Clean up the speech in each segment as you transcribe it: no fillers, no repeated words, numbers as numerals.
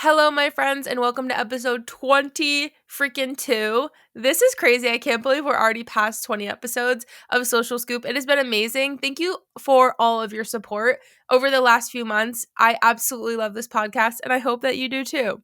Hello, my friends, and welcome to episode 20 freaking 2. This is crazy. I can't believe we're already past 20 episodes of Social Scoop. It has been amazing. Thank you for all of your support over the last few months. I absolutely love this podcast, and I hope that you do too.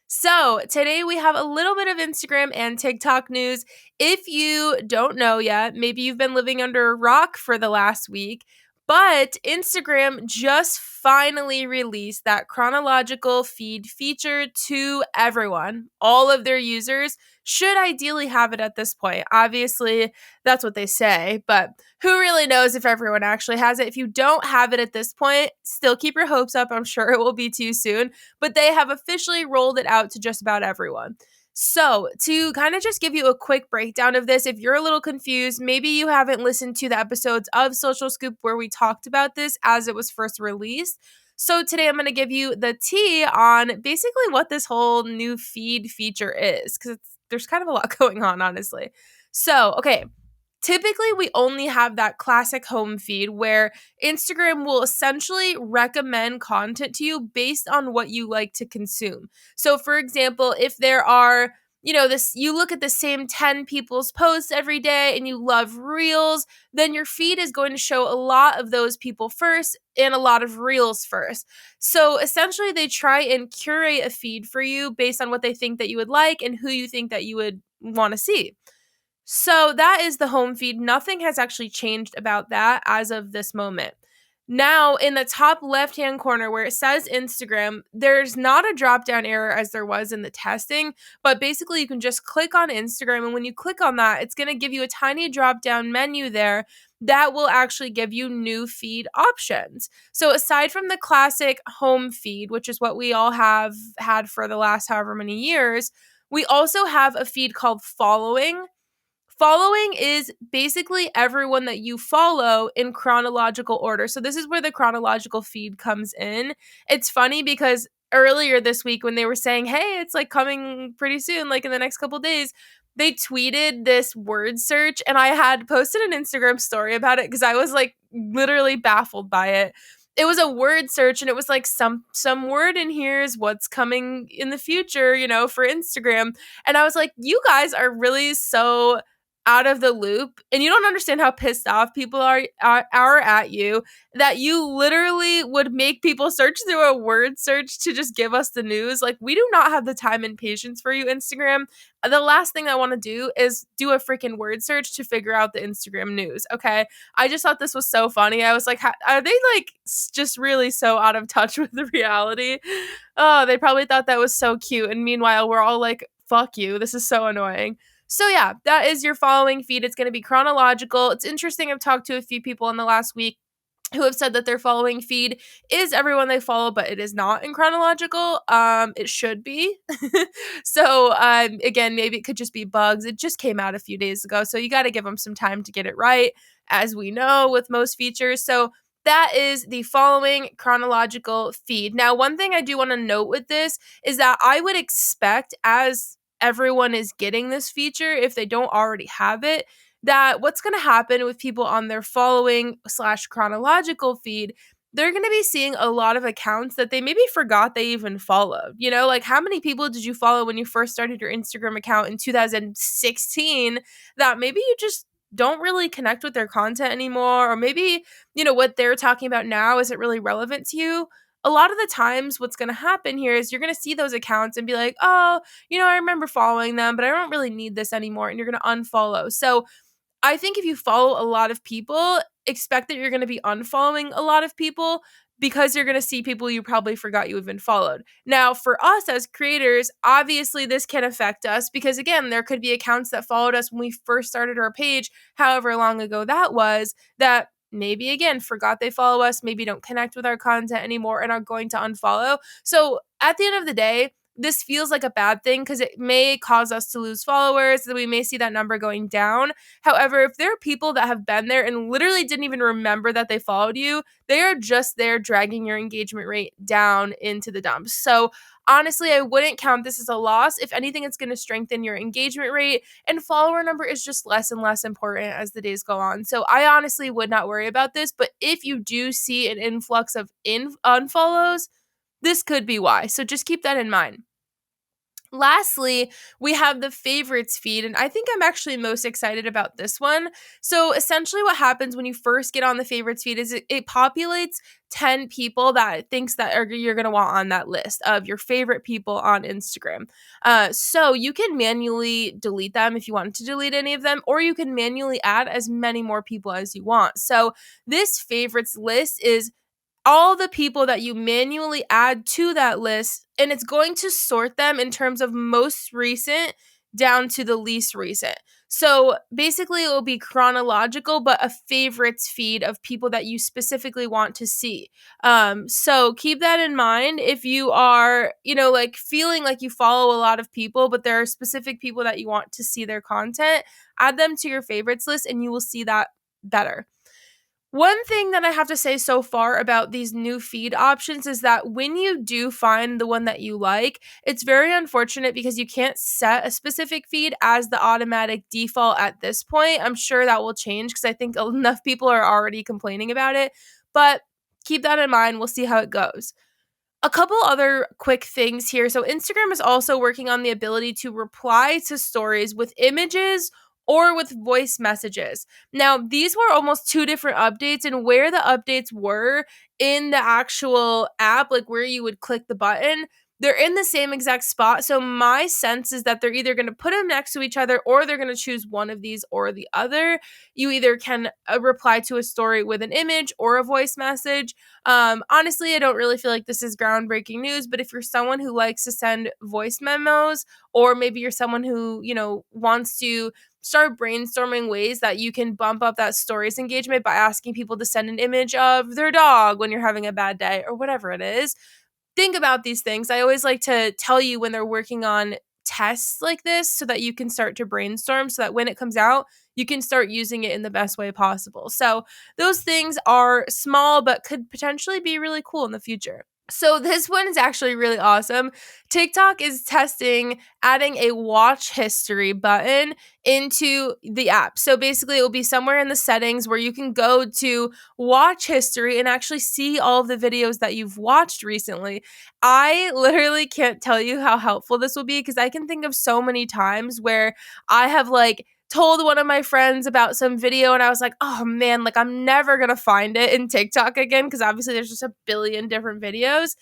So, today we have a little bit of Instagram and TikTok news. If you don't know yet, maybe you've been living under a rock for the last week, but Instagram just finally released that chronological feed feature to everyone. All of their users should ideally have it at this point. Obviously, that's what they say, but who really knows if everyone actually has it? If you don't have it at this point, still keep your hopes up. I'm sure it will be too soon, but they have officially rolled it out to just about everyone. So, to kind of just give you a quick breakdown of this, if you're a little confused, maybe you haven't listened to the episodes of Social Scoop where we talked about this as it was first released. So, today I'm going to give you the tea on basically what this whole new feed feature is, because there's kind of a lot going on, honestly. So, okay. Typically, we only have that classic home feed where Instagram will essentially recommend content to you based on what you like to consume. So, for example, if there are, you look at the same 10 people's posts every day and you love reels, then your feed is going to show a lot of those people first and a lot of reels first. So, essentially, they try and curate a feed for you based on what they think that you would like and who you think that you would want to see. So that is the home feed. Nothing has actually changed about that as of this moment. Now, in the top left-hand corner where it says Instagram, there's not a drop-down error as there was in the testing, but basically you can just click on Instagram, and when you click on that, it's going to give you a tiny drop-down menu there that will actually give you new feed options. So aside from the classic home feed, which is what we all have had for the last however many years, we also have a feed called Following. Following is basically everyone that you follow in chronological order. So this is where the chronological feed comes in. It's funny because earlier this week when they were saying, "Hey, it's like coming pretty soon, like in the next couple days," they tweeted this word search and I had posted an Instagram story about it because I was like literally baffled by it. It was a word search and it was like some word in here is what's coming in the future, for Instagram. And I was like, "You guys are really so out of the loop and you don't understand how pissed off people are at you that you literally would make people search through a word search to just give us the news. Like, we do not have the time and patience for you, Instagram. The last thing I want to do is do a freaking word search to figure out the Instagram news." Okay, I just thought this was so funny. I was like, are they like just really so out of touch with the reality? Oh, they probably thought that was so cute, and meanwhile we're all like, fuck you, this is so annoying. So yeah, that is your following feed. It's going to be chronological. It's interesting. I've talked to a few people in the last week who have said that their following feed is everyone they follow, but it is not in chronological. It should be. So again, maybe it could just be bugs. It just came out a few days ago, so you got to give them some time to get it right, as we know with most features. So that is the following chronological feed. Now, one thing I do want to note with this is that I would expect, as everyone is getting this feature, if they don't already have it, that what's going to happen with people on their following / chronological feed, they're going to be seeing a lot of accounts that they maybe forgot they even followed. Like, how many people did you follow when you first started your Instagram account in 2016 that maybe you just don't really connect with their content anymore? Or maybe, what they're talking about now isn't really relevant to you. A lot of the times what's going to happen here is you're going to see those accounts and be like, "Oh, I remember following them, but I don't really need this anymore." And you're going to unfollow. So I think if you follow a lot of people, expect that you're going to be unfollowing a lot of people because you're going to see people you probably forgot you even followed. Now, for us as creators, obviously this can affect us because, again, there could be accounts that followed us when we first started our page, however long ago that was, that maybe, again, forgot they follow us, maybe don't connect with our content anymore and are going to unfollow. So at the end of the day, this feels like a bad thing because it may cause us to lose followers, that we may see that number going down. However, if there are people that have been there and literally didn't even remember that they followed you, they are just there dragging your engagement rate down into the dumps. So honestly, I wouldn't count this as a loss. If anything, it's going to strengthen your engagement rate, and follower number is just less and less important as the days go on. So I honestly would not worry about this, but if you do see an influx of unfollows, this could be why. So just keep that in mind. Lastly, we have the favorites feed, and I think I'm actually most excited about this one. So essentially what happens when you first get on the favorites feed is it populates 10 people that it thinks that you're going to want on that list of your favorite people on Instagram. So you can manually delete them if you want to delete any of them, or you can manually add as many more people as you want. So this favorites list is all the people that you manually add to that list, and it's going to sort them in terms of most recent down to the least recent. So basically, it will be chronological, but a favorites feed of people that you specifically want to see. So keep that in mind if you are, like feeling like you follow a lot of people, but there are specific people that you want to see their content. Add them to your favorites list, and you will see that better. One thing that I have to say so far about these new feed options is that when you do find the one that you like, it's very unfortunate because you can't set a specific feed as the automatic default at this point. I'm sure that will change because I think enough people are already complaining about it, but keep that in mind. We'll see how it goes. A couple other quick things here. So Instagram is also working on the ability to reply to stories with images or with voice messages. Now, these were almost two different updates, and where the updates were in the actual app, like where you would click the button, they're in the same exact spot. So my sense is that they're either going to put them next to each other or they're going to choose one of these or the other. You either can reply to a story with an image or a voice message. Honestly, I don't really feel like this is groundbreaking news, but if you're someone who likes to send voice memos, or maybe you're someone who, wants to start brainstorming ways that you can bump up that stories engagement by asking people to send an image of their dog when you're having a bad day or whatever it is, think about these things. I always like to tell you when they're working on tests like this so that you can start to brainstorm so that when it comes out, you can start using it in the best way possible. So those things are small, but could potentially be really cool in the future. So this one is actually really awesome. TikTok is testing adding a watch history button into the app. So basically it will be somewhere in the settings where you can go to watch history and actually see all of the videos that you've watched recently. I literally can't tell you how helpful this will be because I can think of so many times where I have told one of my friends about some video and I was like, oh man, I'm never gonna find it in TikTok again because obviously there's just a billion different videos.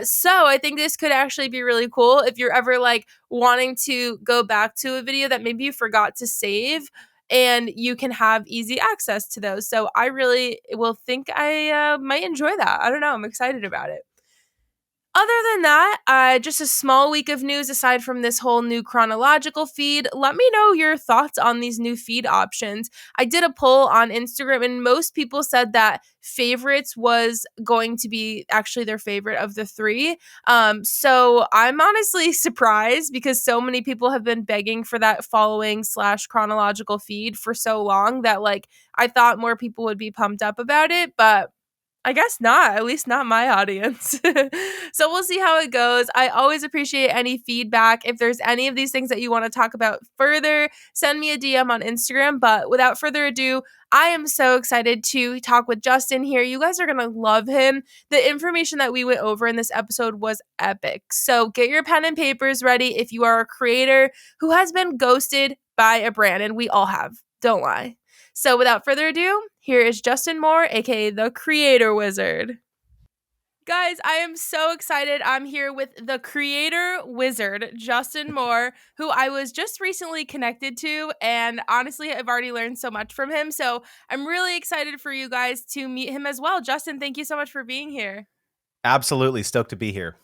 So I think this could actually be really cool if you're ever wanting to go back to a video that maybe you forgot to save, and you can have easy access to those. So I really will think I might enjoy that. I don't know. I'm excited about it. Other than that, just a small week of news aside from this whole new chronological feed. Let me know your thoughts on these new feed options. I did a poll on Instagram, and most people said that favorites was going to be actually their favorite of the three. So I'm honestly surprised because so many people have been begging for that following/chronological feed for so long that I thought more people would be pumped up about it, but I guess not, at least not my audience. So we'll see how it goes. I always appreciate any feedback. If there's any of these things that you want to talk about further, send me a DM on Instagram. But without further ado, I am so excited to talk with Justin here. You guys are going to love him. The information that we went over in this episode was epic. So get your pen and papers ready if you are a creator who has been ghosted by a brand, and we all have. Don't lie. So without further ado, here is Justin Moore, aka the Creator Wizard. Guys, I am so excited. I'm here with the Creator Wizard, Justin Moore, who I was just recently connected to, and honestly, I've already learned so much from him. So I'm really excited for you guys to meet him as well. Justin, thank you so much for being here. Absolutely stoked to be here.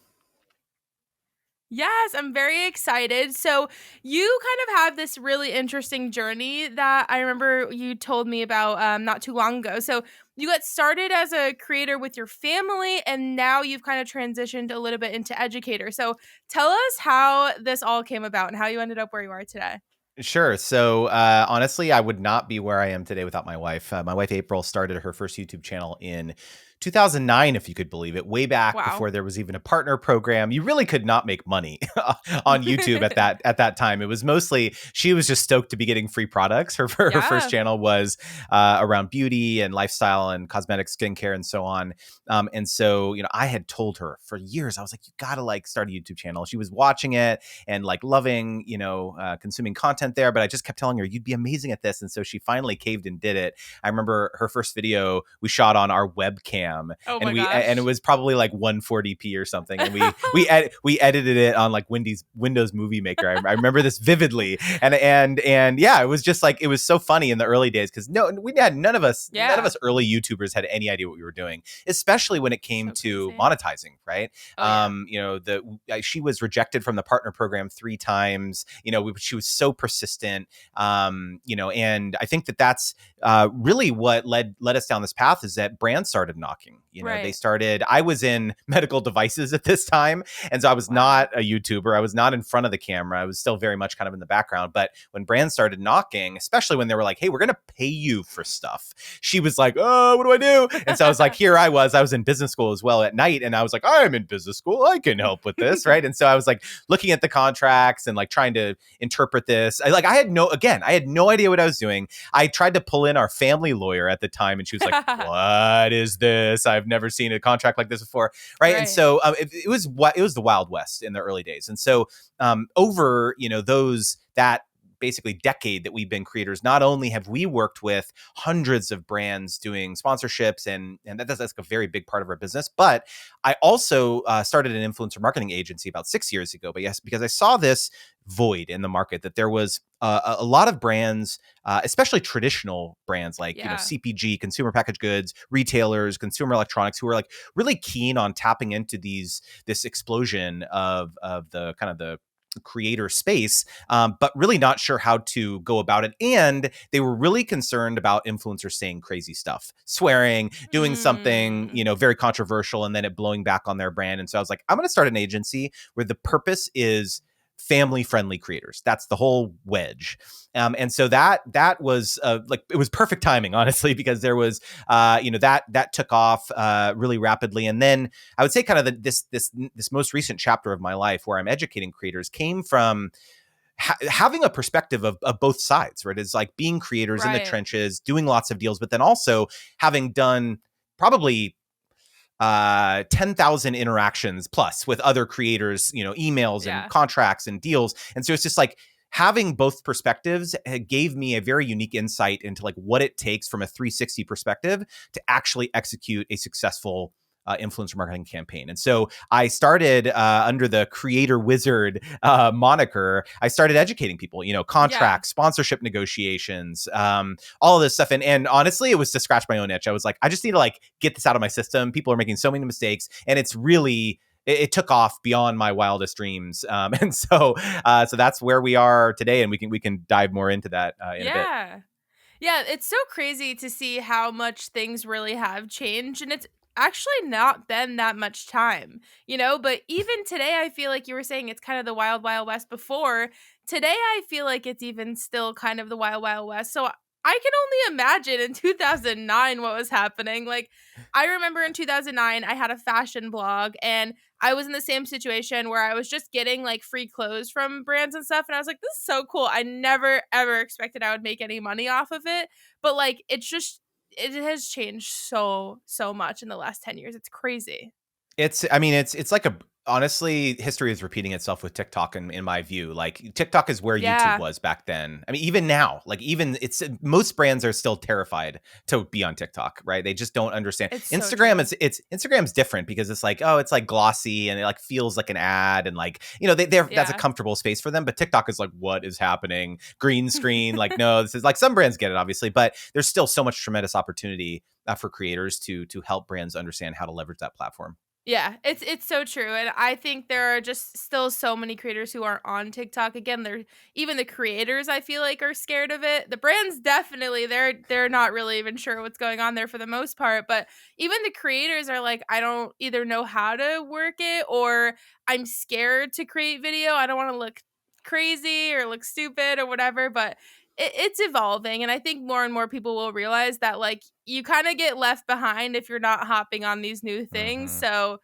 Yes, I'm very excited. So you kind of have this really interesting journey that I remember you told me about not too long ago. So you got started as a creator with your family, and now you've kind of transitioned a little bit into educator. So tell us how this all came about and how you ended up where you are today. Sure. So honestly, I would not be where I am today without my wife. My wife, April, started her first YouTube channel in 2009, if you could believe it, way back Wow. before there was even a partner program. You really could not make money on YouTube at that time. It was mostly she was just stoked to be getting free products. Her first Yeah. channel was around beauty and lifestyle and cosmetic skincare and so on. And so, I had told her for years, I was like, you gotta like start a YouTube channel. She was watching it and like loving, consuming content there. But I just kept telling her, you'd be amazing at this. And so she finally caved and did it. I remember her first video we shot on our webcam, Oh and my it gosh. was probably like 140p or something. And we edited it on like Windows Movie Maker. I remember this vividly. And yeah, it was just like, it was so funny in the early days because we had none of us Yeah. early YouTubers had any idea what we were doing, especially when it came So to crazy. monetizing, right? Oh yeah. She was rejected from the partner program 3 times. She was so persistent. And I think that's really what led us down this path, is that brands started knocking. They Right. started. I was in medical devices at this time, and so I was Wow. not a YouTuber. I was not in front of the camera. I was still very much kind of in the background. But when brands started knocking, especially when they were like, "Hey, we're going to pay you for stuff," she was like, "Oh, what do I do?" And so I was like, "Here I was in business school as well at night, and I was like, I'm in business school. I can help with this, right?" And so I was like looking at the contracts and like trying to interpret this. I had no idea what I was doing. I tried to pull in our family lawyer at the time, and she was like, "What is this? I've never seen a contract like this before." Right. And Right. so it was the Wild West in the early days. And so over, that basically decade that we've been creators, not only have we worked with hundreds of brands doing sponsorships, and that's a very big part of our business, but I also started an influencer marketing agency about 6 years ago. But yes, because I saw this void in the market, that there was a lot of brands, especially traditional brands like Yeah. CPG, consumer packaged goods, retailers, consumer electronics, who are like really keen on tapping into this explosion of the kind of the creator space, but really not sure how to go about it. And they were really concerned about influencers saying crazy stuff, swearing, doing something, Mm. very controversial, and then it blowing back on their brand. And so I was like, I'm going to start an agency where the purpose is family friendly creators. That's the whole wedge. And so that was like, it was perfect timing, honestly, because there was, that took off really rapidly. And then I would say kind of this most recent chapter of my life where I'm educating creators came from having a perspective of both sides, right? It's like being creators in the Right. trenches, doing lots of deals, but then also having done probably 10,000 interactions plus with other creators, emails and Yeah. contracts and deals. And so it's just like having both perspectives gave me a very unique insight into like what it takes from a 360 perspective to actually execute a successful influencer marketing campaign. And so I started under the creator wizard moniker. I started educating people, Yeah. contracts, sponsorship negotiations, all of this stuff. And honestly, it was to scratch my own itch. I was like, I just need to like get this out of my system. People are making so many mistakes, and it's really, it took off beyond my wildest dreams. And so that's where we are today, and we can dive more into that in a bit. Yeah. Yeah, it's so crazy to see how much things really have changed, and it's actually not been that much time, but even today I feel like you were saying it's kind of the wild wild west before. Today I feel like it's even still kind of the wild wild west. So I can only imagine in 2009 what was happening. Like I remember in 2009 I had a fashion blog, and I was in the same situation where I was just getting like free clothes from brands and stuff. And I was like, this is so cool. I never ever expected I would make any money off of it. But like, it has changed so, so much in the last 10 years. It's crazy. It's like honestly, history is repeating itself with TikTok in my view. Like TikTok is where YouTube Yeah, was back then. I mean, even now, like even it's most brands are still terrified to be on TikTok, right? They just don't understand. it's so Instagram true. is Instagram's different because it's like, oh, it's like glossy and it like feels like an ad, and like, that's a Yeah. comfortable space for them. But TikTok is like, what is happening? Green screen, like, no, this is like, some brands get it obviously, but there's still so much tremendous opportunity for creators to help brands understand how to leverage that platform. Yeah, it's so true, and I think there are just still so many creators who are on TikTok. Again, they're even the creators I feel like are scared of it. The brands definitely they're not really even sure what's going on there for the most part, but even the creators are like, I don't either know how to work it, or I'm scared to create video. I don't want to look crazy or look stupid or whatever, but it's evolving, and I think more and more people will realize that like you kind of get left behind if you're not hopping on these new things. Mm-hmm. So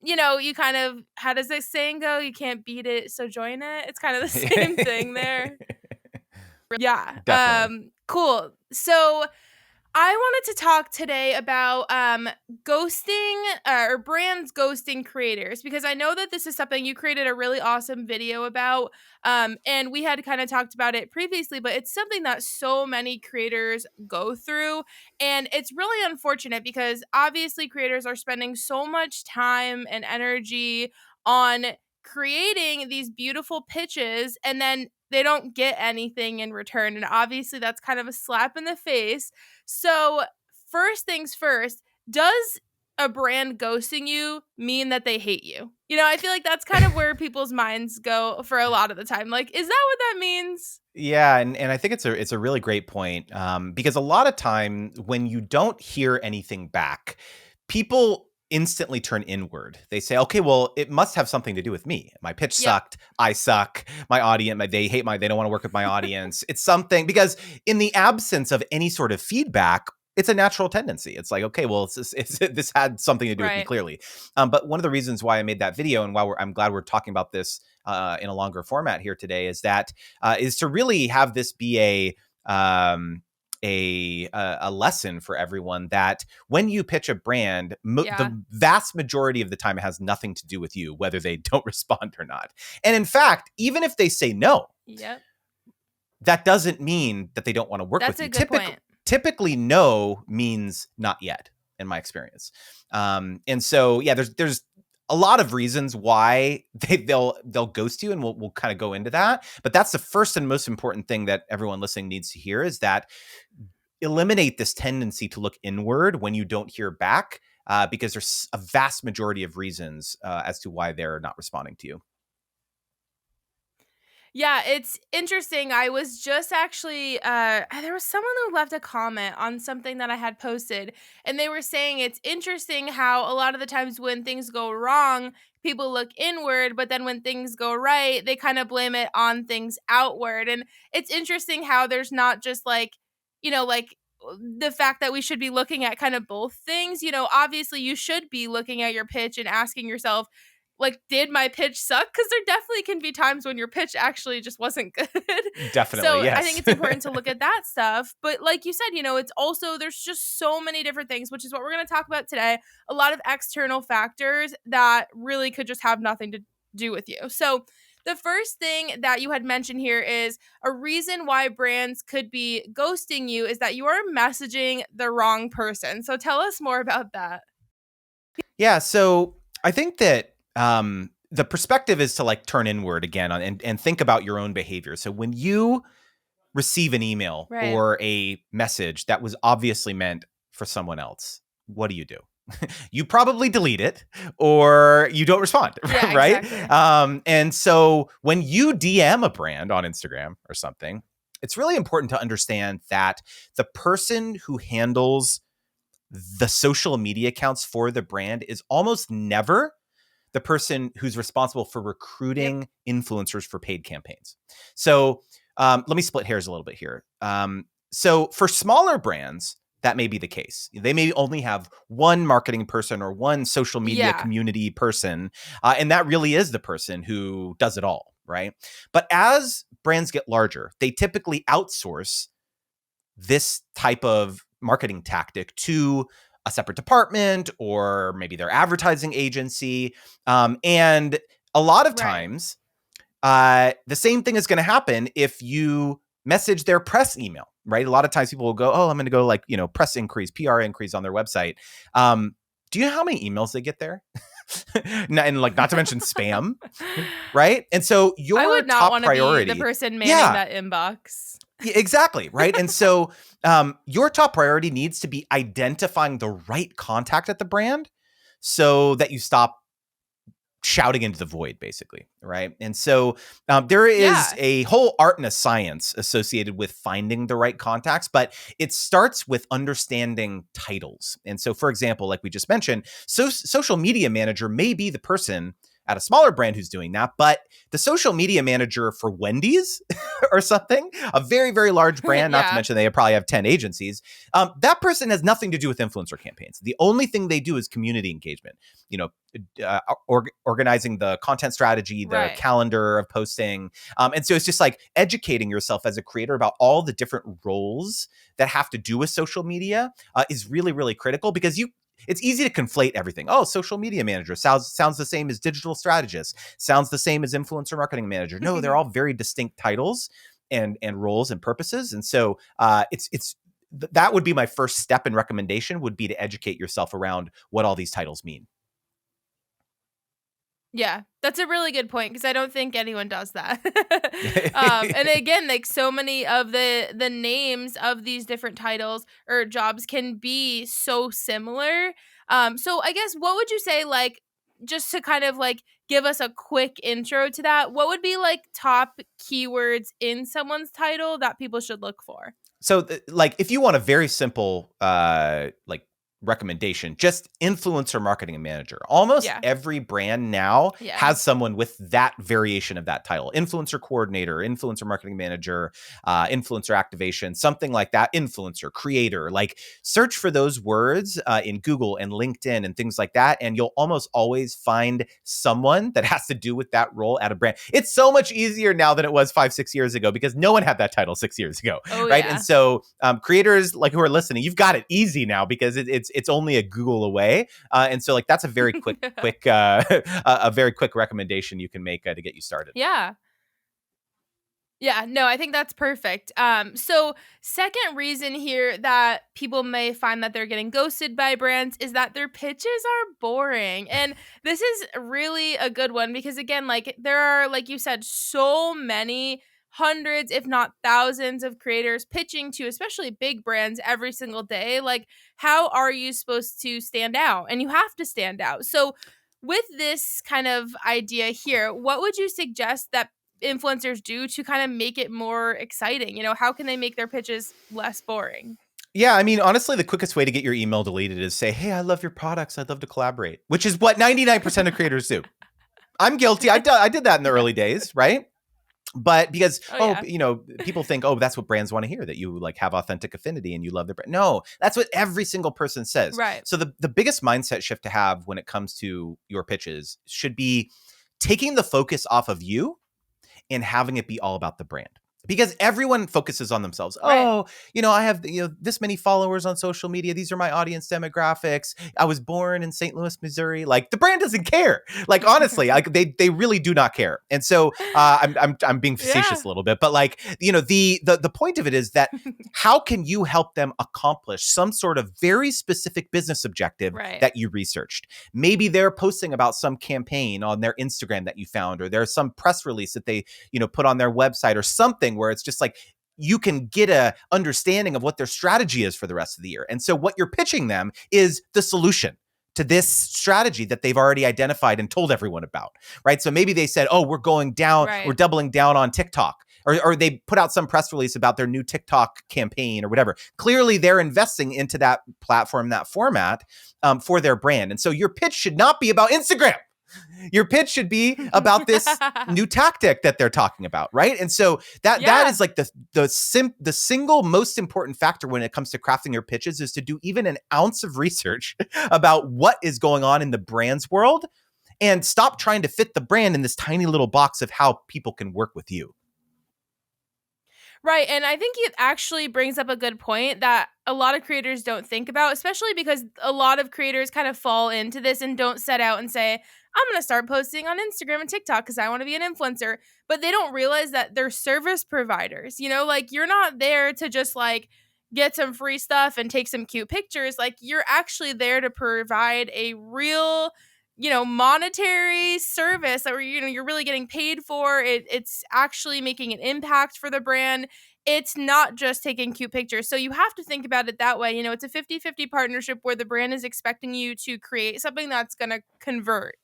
you kind of, how does this saying go? You can't beat it, so join it. It's kind of the same thing there. Yeah. Definitely. Cool. So I wanted to talk today about ghosting or brands ghosting creators, because I know that this is something you created a really awesome video about. And we had kind of talked about it previously, but it's something that so many creators go through. And it's really unfortunate because obviously creators are spending so much time and energy on creating these beautiful pitches, and then they don't get anything in return. And obviously that's kind of a slap in the face. So, first things first, does a brand ghosting you mean that they hate you? I feel like that's kind of where people's minds go for a lot of the time. Like, is that what that means? Yeah, and I think it's a really great point, because a lot of time when you don't hear anything back, people instantly turn inward. They say, "Okay, well, it must have something to do with me. My pitch Yep. sucked. I suck. My audience, they don't want to work with my audience." It's something because in the absence of any sort of feedback, it's a natural tendency. It's like, okay, well, this had something to do with me Right. clearly. But one of the reasons why I made that video and why I'm glad we're talking about this in a longer format here today is to really have this be a lesson for everyone that when you pitch a brand, Yeah. the vast majority of the time it has nothing to do with you, whether they don't respond or not. And in fact, even if they say no, Yep. that doesn't mean that they don't want to work That's with a you. good point. Typically, no means not yet, in my experience. And so, yeah, there's a lot of reasons why they'll ghost you, and we'll kind of go into that. But that's the first and most important thing that everyone listening needs to hear is that eliminate this tendency to look inward when you don't hear back, because there's a vast majority of reasons as to why they're not responding to you. Yeah, it's interesting. I was just actually there was someone who left a comment on something that I had posted, and they were saying it's interesting how a lot of the times when things go wrong, people look inward, but then when things go right, they kind of blame it on things outward. And it's interesting how there's not just like the fact that we should be looking at kind of both things. Obviously you should be looking at your pitch and asking yourself, like, did my pitch suck? Because there definitely can be times when your pitch actually just wasn't good. Definitely, So I think yes. it's important to look at that stuff. But like you said, it's also, there's just so many different things, which is what we're going to talk about today. A lot of external factors that really could just have nothing to do with you. So the first thing that you had mentioned here is a reason why brands could be ghosting you is that you are messaging the wrong person. So tell us more about that. Yeah, so I think that the perspective is to like turn inward again and think about your own behavior. So when you receive an email Right. or a message that was obviously meant for someone else, what do? You probably delete it or you don't respond, Yeah, right? exactly. And so when you DM a brand on Instagram or something, it's really important to understand that the person who handles the social media accounts for the brand is almost never the person who's responsible for recruiting influencers for paid campaigns. So let me split hairs a little bit here. So for smaller brands, that may be the case. They may only have one marketing person or one social media community person, and that really is the person who does it all, right? But as brands get larger, they typically outsource this type of marketing tactic to a separate department or maybe their advertising agency. And a lot of times, the same thing is going to happen if you message their press email, right? A lot of times people will go, oh, I'm going to go press increase, PR increase on their website. Do you know how many emails they get there? And not to mention spam, right? And so your I would not top want to be the person manning that inbox. Exactly. Right. And so your top priority needs to be identifying the right contact at the brand so that you stop shouting into the void, basically. Right. And so there is a whole art and a science associated with finding the right contacts, but it starts with understanding titles. And so, for example, like we just mentioned, social media manager may be the person at a smaller brand who's doing that, but the social media manager for Wendy's or something, a very, very large brand, not to mention they probably have 10 agencies, that person has nothing to do with influencer campaigns. The only thing they do is community engagement, organizing the content strategy, the calendar of posting. And so it's just like educating yourself as a creator about all the different roles that have to do with social media is really, really critical, because it's easy to conflate everything. Oh, social media manager sounds the same as digital strategist, sounds the same as influencer marketing manager. No, they're all very distinct titles and roles and purposes. And so that would be my first step and recommendation, would be to educate yourself around what all these titles mean. Yeah, that's a really good point, because I don't think anyone does that. And again, like, so many of the names of these different titles or jobs can be so similar. So I guess, what would you say, like, just to kind of like give us a quick intro to that, what would be like top keywords in someone's title that people should look for? So like, if you want a very simple like recommendation, just influencer marketing manager. Almost every brand now has someone with that variation of that title: influencer coordinator, influencer marketing manager, influencer activation, something like that, influencer creator. Like, search for those words in Google and LinkedIn and things like that, and you'll almost always find someone that has to do with that role at a brand. It's so much easier now than it was 5-6 years ago, because no one had that title 6 years ago, right? And so creators like who are listening, you've got it easy now, because it's only a Google away. And so like, that's a very quick, a very quick recommendation you can make to get you started. Yeah. Yeah, no, I think that's perfect. So second reason here that people may find that they're getting ghosted by brands is that their pitches are boring. And this is really a good one, because again, like, there are, like you said, so many hundreds, if not thousands, of creators pitching to especially big brands every single day. Like, how are you supposed to stand out? And you have to stand out. So with this kind of idea here, what would you suggest that influencers do to kind of make it more exciting? How can they make their pitches less boring? Yeah, I mean, honestly, the quickest way to get your email deleted is say, "Hey, I love your products. I'd love to collaborate," which is what 99% of creators do. I'm guilty. I did that in the early days, right? But because, people think, that's what brands want to hear, that you like have authentic affinity and you love their brand. No, that's what every single person says. Right. So the biggest mindset shift to have when it comes to your pitches should be taking the focus off of you and having it be all about the brand. Because everyone focuses on themselves. Right. Oh, I have this many followers on social media. These are my audience demographics. I was born in St. Louis, Missouri. Like, the brand doesn't care. Like, honestly, like they really do not care. And so I'm being facetious a little bit, but like, the point of it is that how can you help them accomplish some sort of very specific business objective that you researched? Maybe they're posting about some campaign on their Instagram that you found, or there's some press release that they put on their website or something, where it's just like, you can get a understanding of what their strategy is for the rest of the year. And so what you're pitching them is the solution to this strategy that they've already identified and told everyone about, right? So maybe they said, we're going down, we're doubling down on TikTok, or they put out some press release about their new TikTok campaign or whatever. Clearly they're investing into that platform, that format for their brand. And so your pitch should not be about Instagram. Your pitch should be about this new tactic that they're talking about, right? And so that is like the single most important factor when it comes to crafting your pitches, is to do even an ounce of research about what is going on in the brand's world, and stop trying to fit the brand in this tiny little box of how people can work with you. Right. And I think it actually brings up a good point that a lot of creators don't think about, especially because a lot of creators kind of fall into this and don't set out and say, I'm going to start posting on Instagram and TikTok because I want to be an influencer. But they don't realize that they're service providers. Like, you're not there to just like get some free stuff and take some cute pictures. Like, you're actually there to provide a real monetary service that you're really getting paid for. It's actually making an impact for the brand. It's not just taking cute pictures. So you have to think about it that way. It's a 50-50 partnership where the brand is expecting you to create something that's going to convert,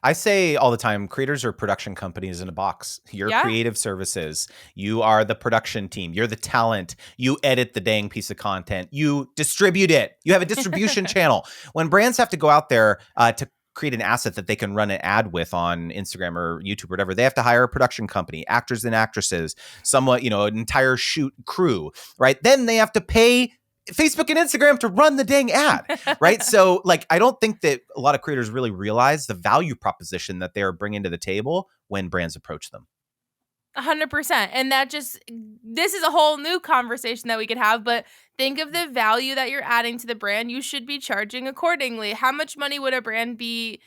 I say all the time, creators are production companies in a box. You're creative services. You are the production team. You're the talent. You edit the dang piece of content. You distribute it. You have a distribution channel. When brands have to go out there to create an asset that they can run an ad with on Instagram or YouTube or whatever, they have to hire a production company, actors and actresses, somewhat, an entire shoot crew, right? Then they have to pay Facebook and Instagram to run the dang ad, right? So like, I don't think that a lot of creators really realize the value proposition that they're bringing to the table when brands approach them. 100%. And this is a whole new conversation that we could have, but think of the value that you're adding to the brand. You should be charging accordingly. How much money would a brand be,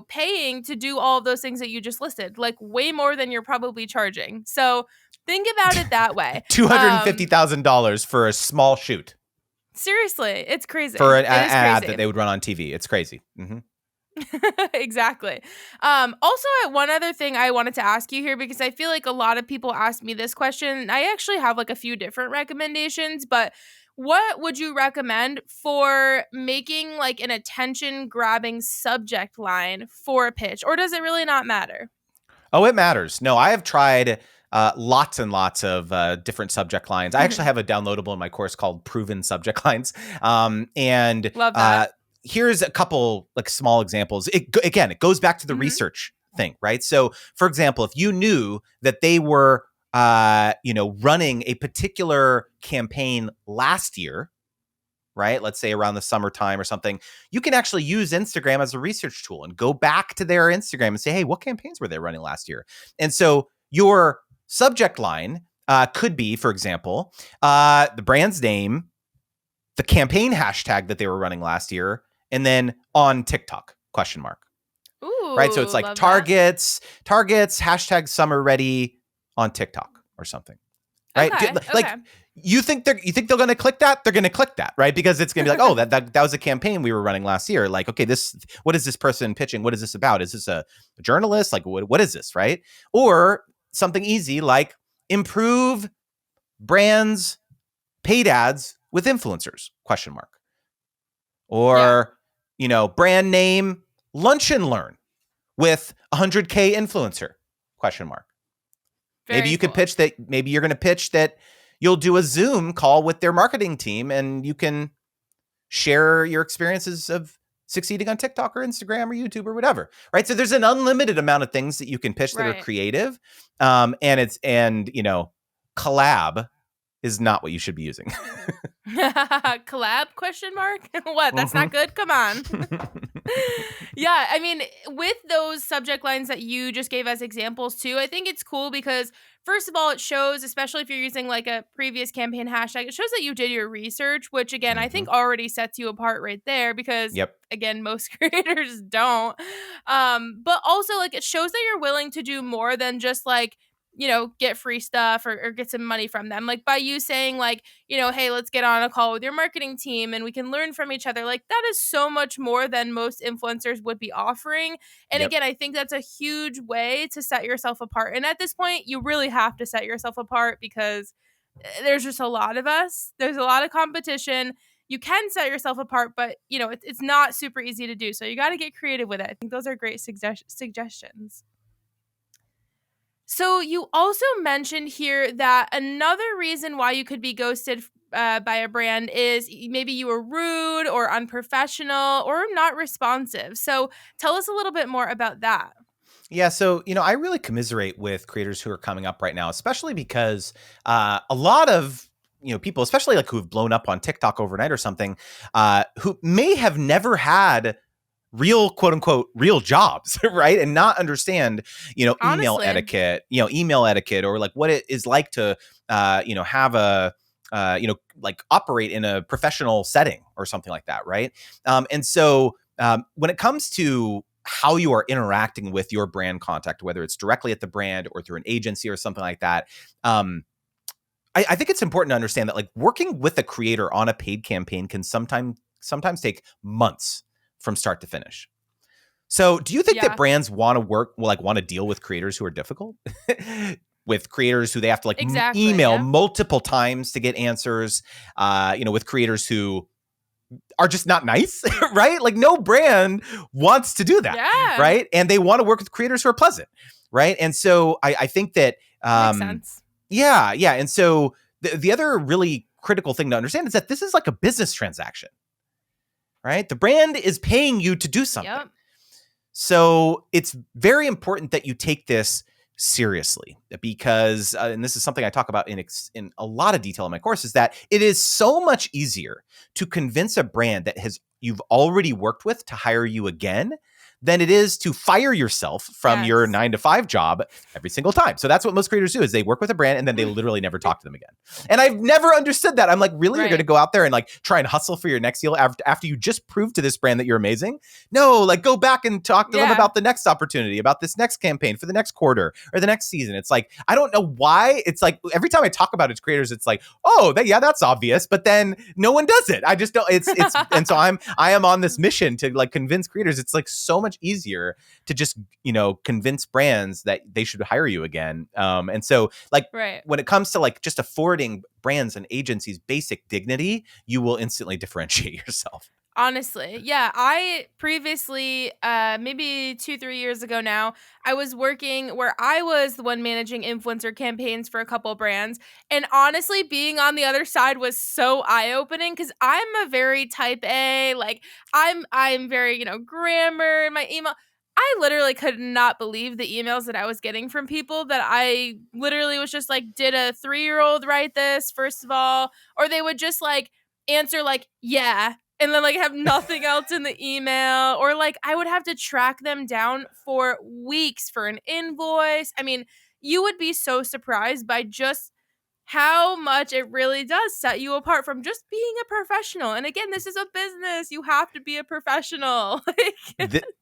paying to do all of those things that you just listed? Like way more than you're probably charging. So think about it that way. $250,000 for a small shoot. Seriously, it's crazy. For an ad that they would run on TV. It's crazy. Mm-hmm. Exactly. Also, one other thing I wanted to ask you here, because I feel like a lot of people ask me this question. I actually have like a few different recommendations, but what would you recommend for making like an attention grabbing subject line for a pitch? Or does it really not matter? Oh, it matters. No, I have tried lots and lots of different subject lines. I actually have a downloadable in my course called Proven Subject Lines. And love that. Here's a couple like small examples. It goes back to the research thing, right? So, for example, if you knew that they were, running a particular campaign last year, right? Let's say around the summertime or something, you can actually use Instagram as a research tool and go back to their Instagram and say, hey, what campaigns were they running last year? And so your subject line could be, for example, the brand's name, the campaign hashtag that they were running last year, and then on TikTok, ? Ooh, right? So it's like targets, hashtag summer ready on TikTok or something. Right? Okay. You think they're going to click that? They're going to click that, right? Because it's going to be like, oh, that was a campaign we were running last year. Like, okay, what is this person pitching? What is this about? Is this a journalist? Like, what is this, right? Or something easy like improve brands' paid ads with influencers? ? Or, brand name Lunch and Learn with 100K influencer? ? Maybe you could pitch that. Maybe you're going to pitch that you'll do a Zoom call with their marketing team and you can share your experiences of succeeding on TikTok or Instagram or YouTube or whatever, right? So there's an unlimited amount of things that you can pitch that are creative. And collab is not what you should be using. Collab ? What? That's not good? Come on. Yeah, I mean, with those subject lines that you just gave as examples too, I think it's cool because first of all, it shows, especially if you're using like a previous campaign hashtag, it shows that you did your research, which again, I think already sets you apart right there because again, most creators don't. But also like it shows that you're willing to do more than just like, get free stuff or get some money from them. Like by you saying like, hey, let's get on a call with your marketing team and we can learn from each other. Like that is so much more than most influencers would be offering. And again, I think that's a huge way to set yourself apart. And at this point, you really have to set yourself apart because there's just a lot of us. There's a lot of competition. You can set yourself apart, but it's not super easy to do. So you got to get creative with it. I think those are great suggestions. So you also mentioned here that another reason why you could be ghosted by a brand is maybe you were rude or unprofessional or not responsive. So tell us a little bit more about that. Yeah, so, I really commiserate with creators who are coming up right now, especially because a lot of people, especially like who have blown up on TikTok overnight or something, who may have never had real quote unquote real jobs, right? And not understand, email etiquette, or like what it is like to, have a, like operate in a professional setting or something like that. Right. And so when it comes to how you are interacting with your brand contact, whether it's directly at the brand or through an agency or something like that, I think it's important to understand that like working with a creator on a paid campaign can sometimes take months from start to finish. So do you think that brands want to deal with creators who are difficult? With creators who they have to email multiple times to get answers, with creators who are just not nice, right? Like no brand wants to do that, right? And they want to work with creators who are pleasant, right? And so I think that makes sense. Yeah. And so the other really critical thing to understand is that this is like a business transaction, right? The brand is paying you to do something. So it's very important that you take this seriously because, and this is something I talk about in a lot of detail in my course, is that it is so much easier to convince a brand that you've already worked with to hire you again than it is to fire yourself from your Yes. 9 to 5 job every single time. So that's what most creators do, is they work with a brand and then they literally never talk to them again. And I've never understood that. I'm like, really? You're going to go out there and like try and hustle for your next deal after you just proved to this brand that you're amazing? No, like go back and talk to them about the next opportunity, about this next campaign for the next quarter or the next season. It's like, I don't know why. It's like every time I talk about it to creators, it's like, oh, that's obvious. But then no one does it. I just don't. It's and so I am on this mission to like convince creators. It's like so much easier to just, convince brands that they should hire you again. And so like when it comes to like just affording brands and agencies basic dignity, you will instantly differentiate yourself. Honestly, yeah. I previously, maybe 2-3 years ago now, I was working where I was the one managing influencer campaigns for a couple brands. And honestly, being on the other side was so eye-opening because I'm a very type A, like I'm very, grammar in my email. I literally could not believe the emails that I was getting from people that I literally was just like, did a 3-year-old write this, first of all? Or they would just like answer like, yeah, and then like have nothing else in the email, or like I would have to track them down for weeks for an invoice. I mean, you would be so surprised by just how much it really does set you apart from just being a professional. And again, this is a business. You have to be a professional.